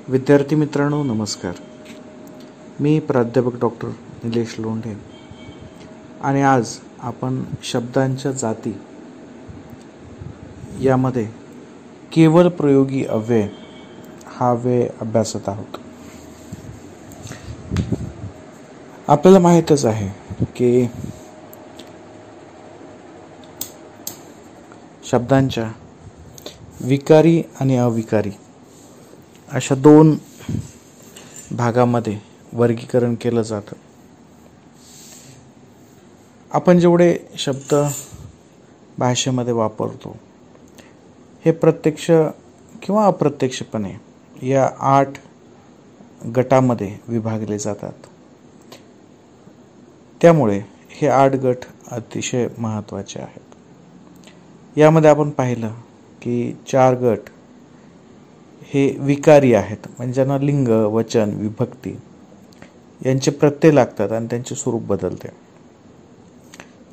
विद्यार्थी मित्रांनो नमस्कार. मी प्राध्यापक डॉक्टर निलेश लोंढे आणि आज आपण शब्दांच्या जाती यामध्ये केवल प्रयोगी अव्यय हा अव्यय अभ्यासत आहोत. आपल्याला माहीतच आहे की शब्दांच्या विकारी आणि अविकारी अशा दोन भागामध्ये वर्गीकरण केलं जातं. आपण जेवढे शब्द भाषेमध्ये वापरतो हे प्रत्यक्ष किंवा अप्रत्यक्षपणे या 8 गटामध्ये विभागले जातात. त्यामुळे हे 8 गट अतिशय महत्त्वाचे आहेत. यामध्ये आपण पाहिलं की 4 गट हे विकारी आहेत, म्हणजे ज्यांना लिंग, वचन, विभक्ती यांचे प्रत्यय लागतात आणि त्यांचे स्वरूप बदलते.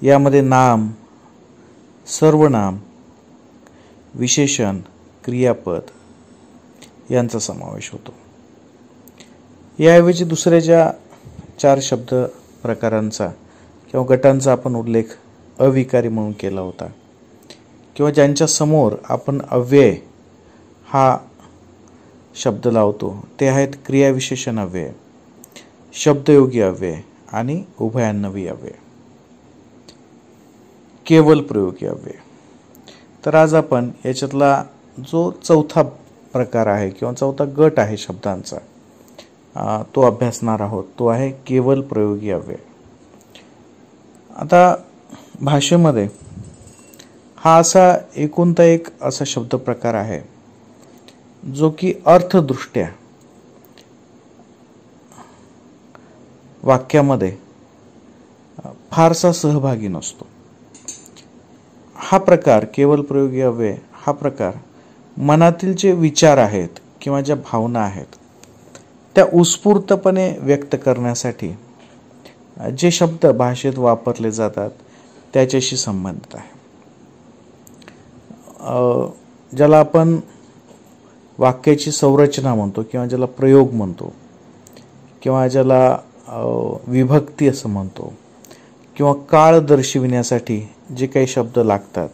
यामध्ये नाम, सर्वनाम, विशेषण, क्रियापद यांचा समावेश होतो. याऐवजी दुसऱ्या ज्या 4 शब्द प्रकारांचा किंवा गटांचा आपण उल्लेख अविकारी म्हणून केला होता किंवा ज्यांच्या समोर आपण अव्यय हा शब्द लावतो ते आहेत क्रियाविशेषण अव्यय, शब्दयोगी अव्यय आणि उभयान्वयी अव्यय, केवल प्रयोगी अव्यय. तर आज आपण याच्यातला जो चौथा प्रकार आहे किंवा चौथा गट आहे शब्दांचा तो अभ्यासणार आहोत. तो आहे केवल प्रयोगी अव्यय. आता भाषेमध्ये हा असा एकुलता एक असा शब्द प्रकार आहे जो की अर्थदृष्ट्या वाक्यामध्ये फारसा सहभागी नसतो. हा प्रकार केवल प्रयोगी अव्यय हा प्रकार मनातील जे विचार आहेत किंवा ज्या भावना आहेत त्या उत्स्फूर्तपणे व्यक्त करण्यासाठी जे शब्द भाषेत वापरले जातात त्याच्याशी संबंधित आहे. ज्याला आपण वाक्याची संरचना म्हणतो किंवा ज्याला प्रयोग म्हणतो किंवा ज्याला विभक्ती असं म्हणतो किंवा काळ दर्शविण्यासाठी जे काही शब्द लागतात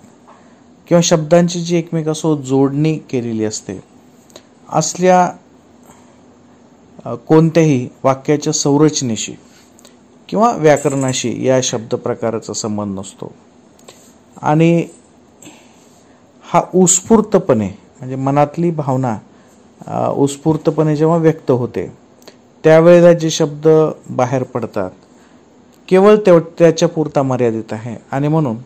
किंवा शब्दांची जी एकमेकांसोबत जोडणी केलेली असते असल्या कोणत्याही वाक्याच्या संरचनेशी किंवा व्याकरणाशी या शब्द प्रकाराचा संबंध नसतो. आणि हा उत्स्फूर्तपणे म्हणजे मनातली भावना उत्स्फूर्तपणे जेव्हा व्यक्त होते त्यावेळेला जे शब्द बाहेर पडतात केवळ त्याच्या पुरता मर्यादित आहे. आणि म्हणून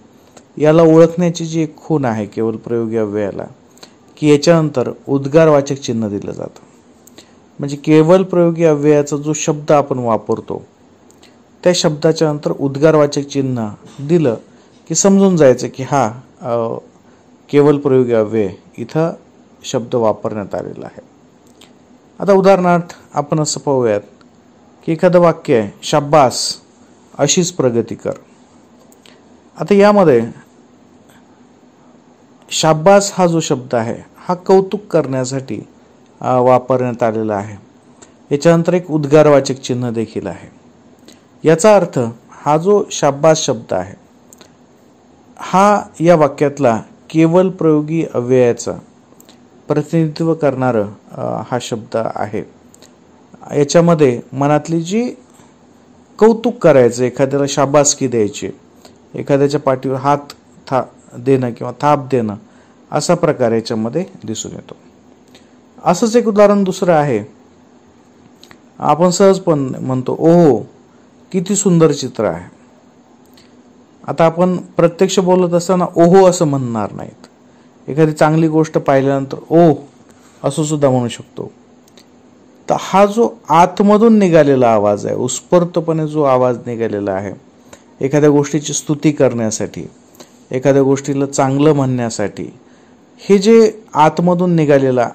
याला ओळखण्याची जी एक खूण आहे केवल प्रयोगी अव्ययाला की याच्यानंतर उद्गारवाचक चिन्ह दिलं जातं. म्हणजे केवल प्रयोगी अव्ययाचा जो शब्द आपण वापरतो त्या शब्दाच्या नंतर उद्गारवाचक चिन्ह दिलं की समजून जायचं की हा केवल प्रयोगी अव्यय इथं शब्द वापरण्यात आलेला आहे. आता उदाहरणार्थ आपण असं पाहूयात की एखादं वाक्य आहे, शाब्बास अशीच प्रगती कर. आता यामध्ये शाब्बास हा जो शब्द आहे हा कौतुक करण्यासाठी वापरण्यात आलेला आहे. याच्यानंतर एक उद्गारवाचक चिन्ह देखील आहे. याचा अर्थ हा जो शाब्बास शब्द आहे हा या वाक्यातला केवल प्रयोगी अव्ययाचा प्रतिनिधित्व करणारं हा शब्द आहे. याच्यामध्ये मनातली जी कौतुक करायचं, एखाद्याला शाबासकी द्यायची, एखाद्याच्या पाठीवर हात देणं किंवा थाप देणं असा प्रकार याच्यामध्ये दिसून येतो. असंच एक उदाहरण दुसरं आहे. आपण सहज पण म्हणतो ओहो किती सुंदर चित्र आहे. आता आपण प्रत्यक्ष बोलत असताना ओहो असं म्हणणार नाहीत. एखादी चांगली गोष्ट पाहिल्यानंतर ओह असं सुद्धा म्हणू शकतो. तर हा जो आतमधून निघालेला आवाज आहे, उत्स्फूर्तपणे जो आवाज निघालेला आहे एखाद्या गोष्टीची स्तुती करण्यासाठी, एखाद्या गोष्टीला चांगलं म्हणण्यासाठी, हे जे आतमधून निघालेला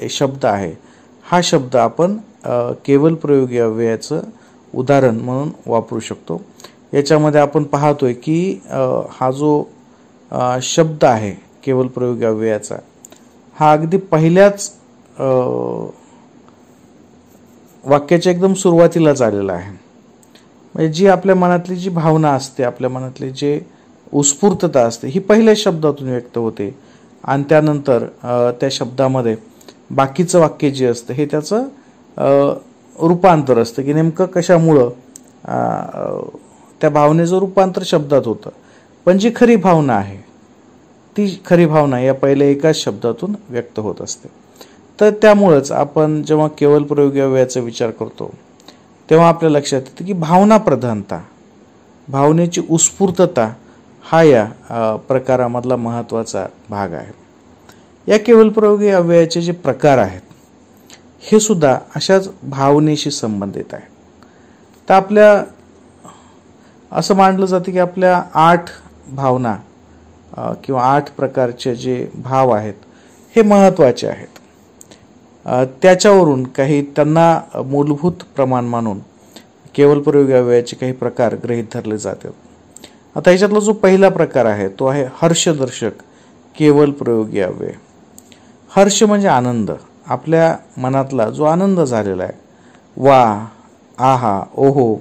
शब्द आहे हा शब्द आपण केवल प्रयोगी अव्ययाचं उदाहरण म्हणून वापरू शकतो. याच्यामध्ये आपण पाहतोय की हा जो शब्द आहे केवल प्रयोगी अव्ययाचा हा अगदी पहिल्याच वाक्याच्या एकदम सुरुवातीलाच आलेला आहे. म्हणजे जी आपल्या मनातली जी भावना असते, आपल्या मनातली जे उत्स्फूर्तता असते, ही पहिल्या शब्दातून व्यक्त होते आणि त्यानंतर त्या शब्दामध्ये बाकीचं वाक्य जे असतं हे त्याचं रूपांतर असतं की नेमकं कशामुळं त्या भावनेचं रूपांतर शब्दात होतं. पण जी खरी भावना आहे ती खरी भावना या पहिल्या एकाच शब्दातून व्यक्त होत असते. तर त्यामुळंच आपण जेव्हा केवल प्रयोगी अव्ययाचा विचार करतो तेव्हा आपल्या लक्षात येतं की भावना प्रधानता, भावनेची उत्स्फूर्तता हा या प्रकारामधला महत्त्वाचा भाग आहे. या केवल प्रयोगी अव्ययाचे जे प्रकार आहेत हे सुद्धा अशाच भावनेशी संबंधित आहेत. तर आपल्या असं मानलं जातं की आपल्या 8 भावना किंवा 8 प्रकारचे जे भाव आहेत हे महत्त्वाचे आहेत. त्याच्यावरून काही त्यांना मूलभूत प्रमाण मानून केवल प्रयोगी अव्ययाचे काही प्रकार गृहीत धरले जातात. आता ह्याच्यातला जो पहिला प्रकार आहे तो आहे हर्षदर्शक केवल प्रयोगी अव्यय. हर्ष म्हणजे आनंद, आपल्या मनातला जो आनंद झालेला आहे, वा, आहा, ओहो,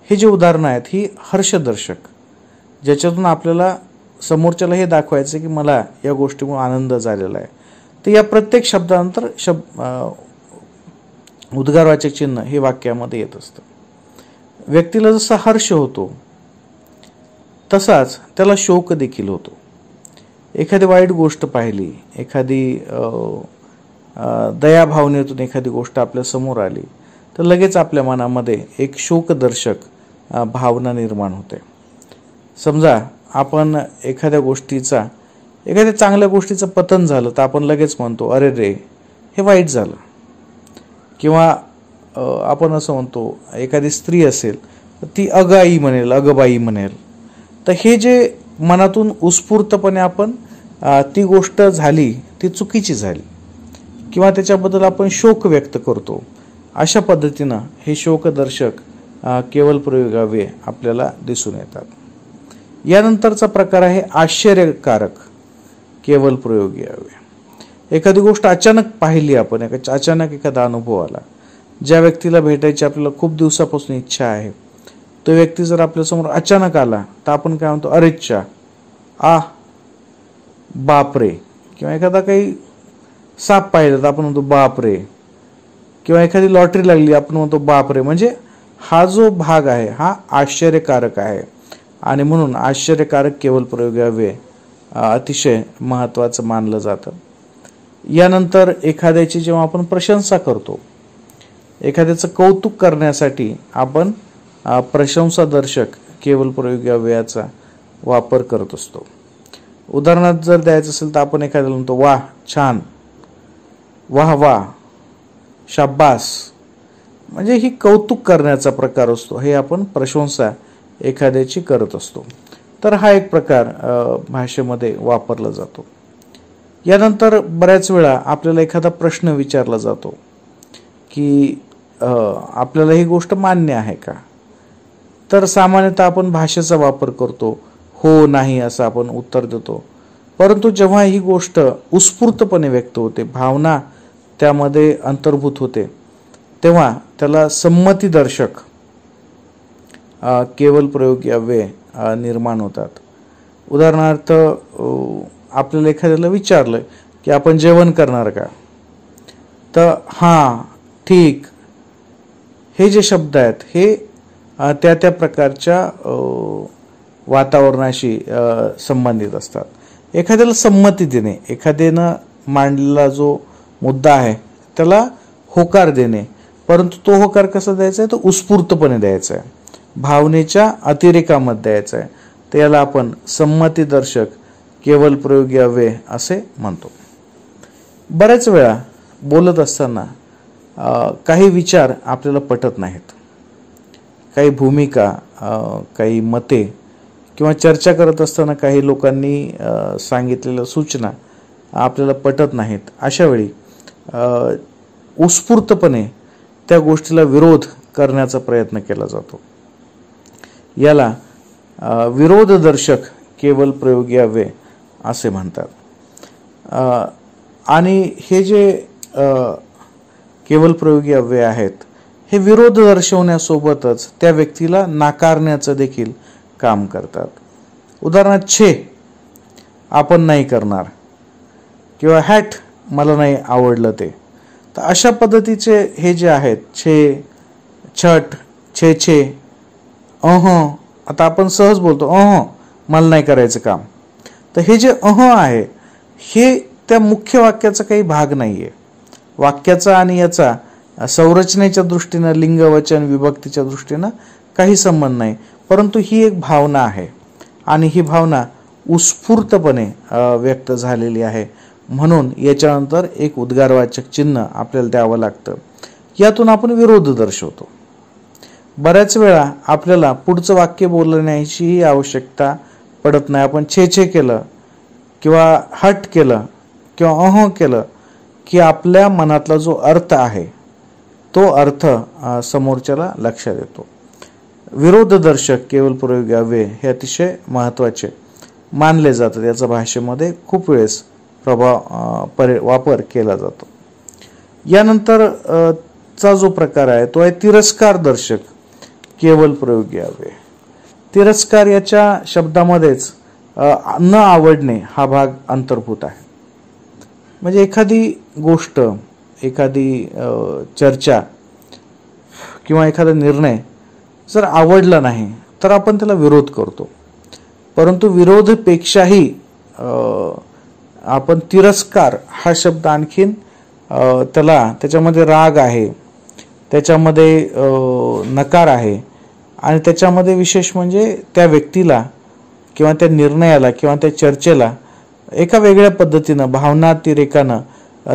हे जे उदाहरणं आहेत ही हर्षदर्शक, ज्याच्यातून आपल्याला समोरच्याला हे दाखवायचं की मला या गोष्टीमुळे आनंद झालेला आहे. तर या प्रत्येक शब्दानंतर उद्गारवाचक चिन्ह हे वाक्यामध्ये येत असतं. व्यक्तीला जसा हर्ष होतो तसाच त्याला शोक देखील होतो. एखादी वाईट गोष्ट पाहिली, एखादी दयाभावनेतून एखादी गोष्ट आपल्या समोर आली तर लगेच आपल्या मनामध्ये एक शोकदर्शक भावना निर्माण होते. समजा आपण एखाद्या चांगल्या गोष्टीचं पतन झालं तर आपण लगेच म्हणतो अरे रे हे वाईट झालं. किंवा आपण असं म्हणतो एखादी स्त्री असेल तर ती अगाई म्हणेल, अगबाई म्हणेल. तर हे जे मनातून उत्स्फूर्तपणे आपण ती गोष्ट झाली ती चुकीची झाली किंवा त्याच्याबद्दल आपण शोक व्यक्त करतो, अशा पद्धतीनं हे शोकदर्शक केवल प्रयोगी अव्यय आपल्याला दिसून येतात. यानंतरचा प्रकार आहे आश्चर्यकारक केवल प्रयोगी अव्यय. एखादी गोष्ट अचानक पाहिली आपण, अचानक एखादा अनुभव आला, ज्या व्यक्तीला भेटायची आपल्याला खूप दिवसापासून इच्छा आहे तो व्यक्ती जर आपल्यासमोर अचानक आला तर आपण काय म्हणतो, अरेच्छा, बापरे. किंवा एखादा काही साप पाहिला तर आपण म्हणतो बापरे. किंवा एखादी लॉटरी लागली आपण म्हणतो बापरे. म्हणजे हा जो भाग आहे हा आश्चर्यकारक आहे आणि म्हणून आश्चर्यकारक केवल प्रयोगी अव्यय अतिशय महत्त्वाचं मानलं जातं. यानंतर एखाद्याची जेव्हा आपण प्रशंसा करतो, एखाद्याचं कौतुक करण्यासाठी आपण प्रशंसादर्शक केवल प्रयोगी अव्ययाचा वापर करत असतो. उदाहरणार्थ जर द्यायचं असेल तर आपण एखाद्याला म्हणतो वाह, छान, वाह वाह, शाब्बास. म्हणजे ही कौतुक करण्याचा प्रकार असतो, हे आपण प्रशंसा एखाद्याची करत असतो. तर हा एक प्रकार भाषेमध्ये वापरला जातो. यानंतर बऱ्याच वेळा आपल्याला एखादा प्रश्न विचारला जातो की आपल्याला ही गोष्ट मान्य आहे का. तर सामान्यतः आपण भाषेचा वापर करतो, हो नाही असं आपण उत्तर देतो. परंतु जेव्हा ही गोष्ट उत्स्फूर्तपणे व्यक्त होते, भावना त्यामध्ये अंतर्भूत होते, तेव्हा त्याला संमतीदर्शक केवल प्रयोगी अव्यय निर्माण होतात. उदाहरणार्थ आपल्याला एखाद्याला विचारलं की आपण जेवण करणार का, तर हां, ठीक, हे जे शब्द आहेत हे त्या प्रकारच्या वातावरणाशी संबंधित असतात. एखाद्याला संमती देणे, एखाद्यानं मांडलेला जो मुद्दा आहे त्याला होकार देणे, परंतु तो होकार कसा द्यायचा आहे, तो उत्स्फूर्तपणे द्यायचा आहे, भावनेच्या अतिरेकामध्ये द्यायचा आहे. तर याला आपण संमतीदर्शक केवल प्रयोगी अव्यय असे म्हणतो. बऱ्याच वेळा बोलत असताना काही विचार आपल्याला पटत नाहीत, काही भूमिका, काही मते किंवा चर्चा करत असताना काही लोकांनी सांगितलेल्या सूचना आपल्याला पटत नाहीत. अशा वेळी उत्स्फूर्तपणे त्या गोष्टीला विरोध करण्याचा प्रयत्न केला जातो. याला विरोधदर्शक केवल प्रयोगी अव्यय असे म्हणतात. आणि हे जे केवल प्रयोगी अव्यय आहेत हे विरोध दर्शवण्यासोबतच त्या व्यक्तीला नाकारण्याचं देखील काम करतात. उदाहरणार्थ छे, आपण नाही करणार, किंवा हॅट, मला नाही आवडलं ते. तर अशा पद्धतीचे हे जे आहेत छे, छट, छे छे, आता आपण सहज बोलतो मला नाही करायचं काम. तर हे जे आहे हे त्या मुख्य वाक्याचा काही भाग नाही आहे. वाक्याचा आणि याचा संरचनेच्या दृष्टीनं, लिंग वचन विभक्तीच्या दृष्टीनं काही संबंध नाही, परंतु ही एक भावना आहे आणि ही भावना उत्स्फूर्तपणे व्यक्त झालेली आहे. म्हणून याच्यानंतर एक उद्गारवाचक चिन्ह आपल्याला द्यावं लागतं. यातून आपण विरोध दर्शवतो. बऱ्याच वेळा आपल्याला पुढचं वाक्य बोलण्याची आवश्यकता पडत नाही. आपण छे छे केलं किंवा हट केलं किंवा केलं की आपल्या मनातला जो अर्थ आहे तो अर्थ समोरच्याला लक्षात येतो. विरोधदर्शक केवल प्रयोगी अव्यय हे अतिशय महत्त्वाचे मानले जातात. याचा भाषेमध्ये खूप वेळेस वापर केला जातो. यानंतर चा जो प्रकार आहे तो आहे तिरस्कार दर्शक केवल प्रयोगी अव्यय. तिरस्कार याच्या शब्दामध्येच न आवडणे हा भाग अंतर्भूत आहे. म्हणजे एखादी गोष्ट, एखादी चर्चा किंवा एखादा निर्णय जर आवडला नाही तर आपण त्याला विरोध करतो. परंतु विरोधपेक्षाही आपण तिरस्कार हा शब्द आणखीन त्याच्यामध्ये राग आहे, त्याच्यामध्ये नकार आहे आणि त्याच्यामध्ये विशेष म्हणजे त्या व्यक्तीला किंवा त्या निर्णयाला किंवा त्या चर्चेला एका वेगळ्या पद्धतीनं भावनातिरेकानं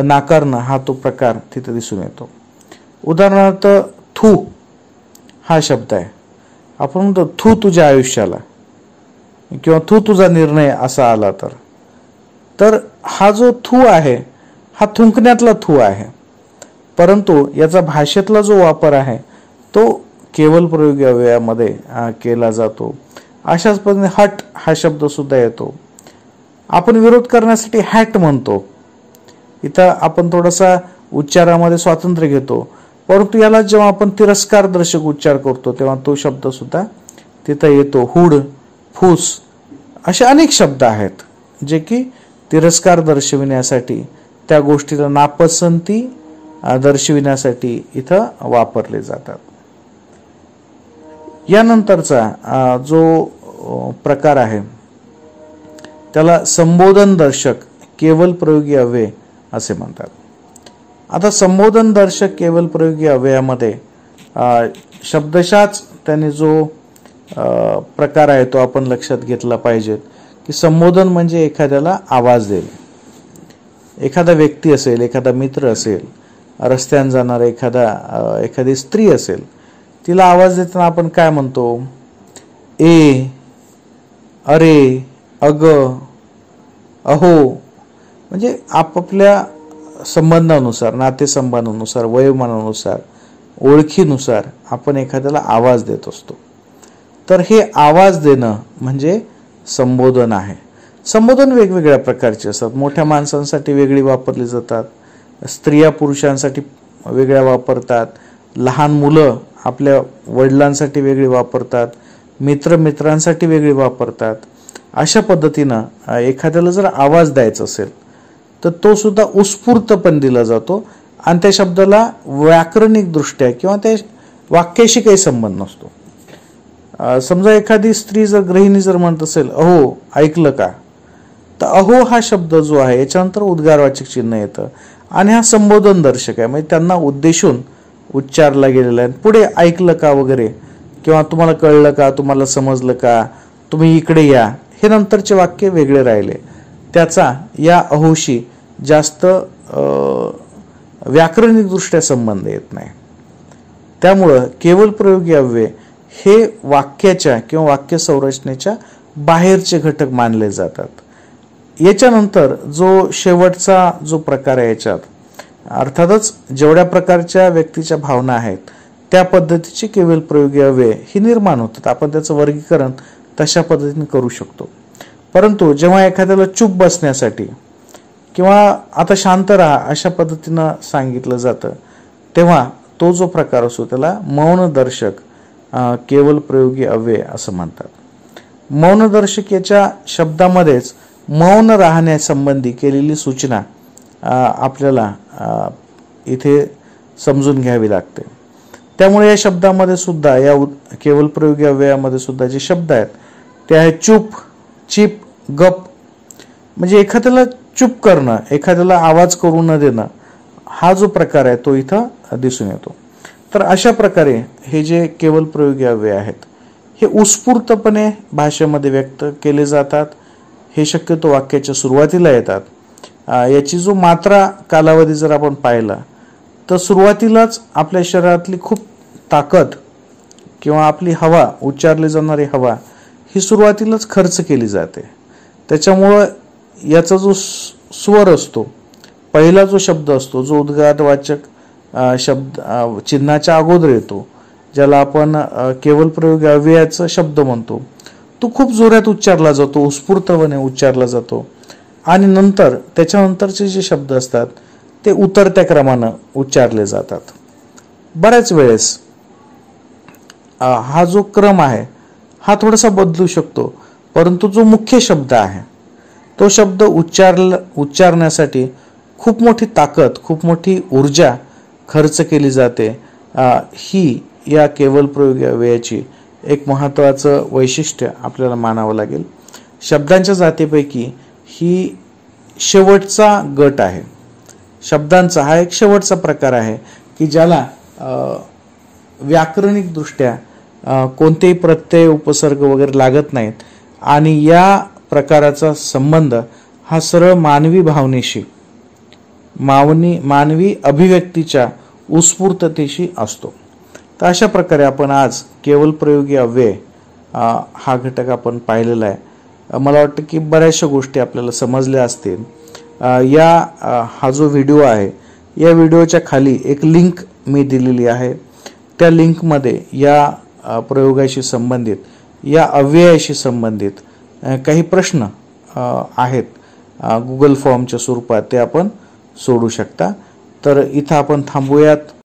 नाकारणं हा तो प्रकार तिथे दिसून येतो. उदाहरणार्थ थू हा शब्द आहे. आपण म्हणतो थू तुझ्या आयुष्याला किंवा थू तुझा निर्णय असा आला तर हा जो थू आहे हा थुंकण्यातला थू आहे, परंतु याचा भाषेतला जो वापर आहे तो केवल प्रयोगी अव्ययामध्ये केला जातो. अशाच पद्धतीने हट हा शब्द सुद्धा येतो. आपण विरोध करण्यासाठी हॅट म्हणतो. इथं आपण थोडासा उच्चारामध्ये स्वातंत्र्य घेतो, परंतु याला जेव्हा आपण तिरस्कार दर्शक उच्चार करतो तेव्हा तो शब्द सुद्धा तिथं येतो. हुड, फूस असे अनेक शब्द आहेत जे की तिरस्कार दर्शविण्यासाठी, त्या गोष्टीला नापसंती दर्शविण्यासाठी इथं वापरले जातात. यानंतरचा जो प्रकार आहे त्याला संबोधन दर्शक केवल प्रयोगी अव्यय असे म्हणतात. आता संबोधन दर्शक केवल प्रयोगी अव्ययामध्ये शब्दशाच त्याने जो प्रकार आहे तो आपण लक्षात घेतला पाहिजे की संबोधन म्हणजे एखाद्याला आवाज देणे. एखादा व्यक्ती असेल, एखादा मित्र असेल, रस्त्याने जाणारा एखादी स्त्री असेल, तिला आवाज देताना आपण काय म्हणतो? ए, अरे, अग, अहो. म्हणजे आपापल्या संबंधानुसार, नातेसंबंधानुसार, वयोमानानुसार, ओळखीनुसार आपण एखाद्याला आवाज देत असतो. तर हे आवाज देणं म्हणजे संबोधन आहे. संबोधन वेगवेगळ्या प्रकारचे असतात. मोठ्या माणसांसाठी वेगळी वापरली जातात, स्त्रिया पुरुषांसाठी वेगळ्या वापरतात, लहान मुलं आपल्या वडिलांसाठी वेगळी वापरतात, मित्र मित्रांसाठी वेगळी वापरतात. अशा पद्धतीनं एखाद्याला जर आवाज द्यायचा असेल तर तो सुद्धा उत्स्फूर्तपणे दिला जातो आणि त्या शब्दाला व्याकरणिक दृष्ट्या किंवा त्या वाक्याशी काही संबंध नसतो. समजा एखादी स्त्री जर, गृहिणी जर म्हणत असेल अहो ऐकलं का, तर अहो हा शब्द जो आहे याच्यानंतर उद्गारवाचक चिन्ह येतं आणि हा संबोधन दर्शक आहे. म्हणजे त्यांना उद्देशून उच्चारला गेलेला आहे. पुढे ऐकलं का वगैरे किंवा तुम्हाला कळलं का, तुम्हाला समजलं का, तुम्ही इकडे या, हे नंतरचे वाक्य वेगळे राहिले. त्याचा या अहोशी जास्त व्याकरणिकदृष्ट्या संबंध येत नाही. त्यामुळं केवल प्रयोगी अव्यय हे वाक्याच्या किंवा वाक्य संरचनेच्या बाहेरचे घटक मानले जातात. याच्यानंतर जो शेवटचा जो प्रकार आहे याच्यात अर्थातच जेवढ्या प्रकारच्या व्यक्तीच्या भावना आहेत त्या पद्धतीचे केवल प्रयोगी अव्यय ही निर्माण होतात. आपण त्याचं वर्गीकरण तशा पद्धतीने करू शकतो. परंतु जेव्हा एखाद्याला चूप बसण्यासाठी किंवा आता शांत राहा अशा पद्धतीनं सांगितलं जातं तेव्हा तो जो प्रकार असतो त्याला मौनदर्शक केवल प्रयोगी अव्यय असं म्हणतात. मौनदर्शक याच्या शब्दामध्येच मौन राहण्यासंबंधी केलेली सूचना आपल्याला इथे समजून घ्यावी लागते. त्यामुळे या शब्दामध्ये सुद्धा, या केवल प्रयोगी अव्ययामध्ये सुद्धा जे शब्द आहेत ते आहे चूप, चिप, गप. म्हणजे एखाद्याला चूप करणं, एखाद्याला आवाज करू न देणं, हा जो प्रकार आहे तो इथं दिसून येतो. तर अशा प्रकारे हे जे केवल प्रयोगी अव्यय आहेत हे उत्स्फूर्तपणे भाषेमध्ये व्यक्त केले जातात. हे शक्यतो वाक्याच्या सुरुवातीला येतात. याची जो मात्रा कालावधी जर आपण पाहिला तर सुरुवातीलाच आपल्या शरीरातली खूप ताकद किंवा आपली हवा, उच्चारली जाणारी हवा ही सुरुवातीलाच खर्च केली जाते. त्याच्यामुळं याचा जो स्वर असतो, पहिला जो शब्द असतो, जो उद्गारवाचक शब्द चिन्हाच्या अगोदर येतो, ज्याला आपण केवल प्रयोगी अव्ययाचा शब्द म्हणतो, तो खूप जोरात उच्चारला जातो, उत्स्फूर्तपणे उच्चारला जातो. आणि नंतर त्याच्यानंतरचे जे शब्द असतात ते उतरत्या क्रमानं उच्चारले जातात. बऱ्याच वेळेस हा जो क्रम आहे हा थोडासा बदलू शकतो, परंतु जो मुख्य शब्द आहे तो शब्द उच्चारण्यासाठी खूप मोठी ताकद, खूप मोठी ऊर्जा खर्च केली जाते. ही या केवल प्रयोगी अव्ययाची एक महत्त्वाचं वैशिष्ट्य आपल्याला मानावं लागेल. शब्दांच्या जातीपैकी ही शेवटचा गट आहे. शब्दांचा हा एक शेवटचा प्रकार आहे की ज्याला व्याकरणिक दृष्ट्या कोणतेही प्रत्यय, उपसर्ग वगैरे लागत नाहीत आणि या प्रकाराचा संबंध हा सरळ मानवी भावनेशी, मानवी अभिव्यक्तीच्या उत्स्फूर्ततेशी असतो. तर अशा प्रकारे आपण आज केवल प्रयोगी अव्यय हा घटक आपण पाहिलेला आहे. मला वाटतं की बऱ्याचशा गोष्टी आपल्याला समजल्या असतील. हा जो व्हिडिओ आहे, या व्हिडिओच्या खाली एक लिंक मी दिलेली आहे. त्या लिंकमध्ये या प्रयोगाशी संबंधित, या अव्ययाशी संबंधित काही प्रश्न आहेत गुगल फॉर्मच्या स्वरूपात, ते आपण सोडू शकता. तर इथं आपण थांबूयात.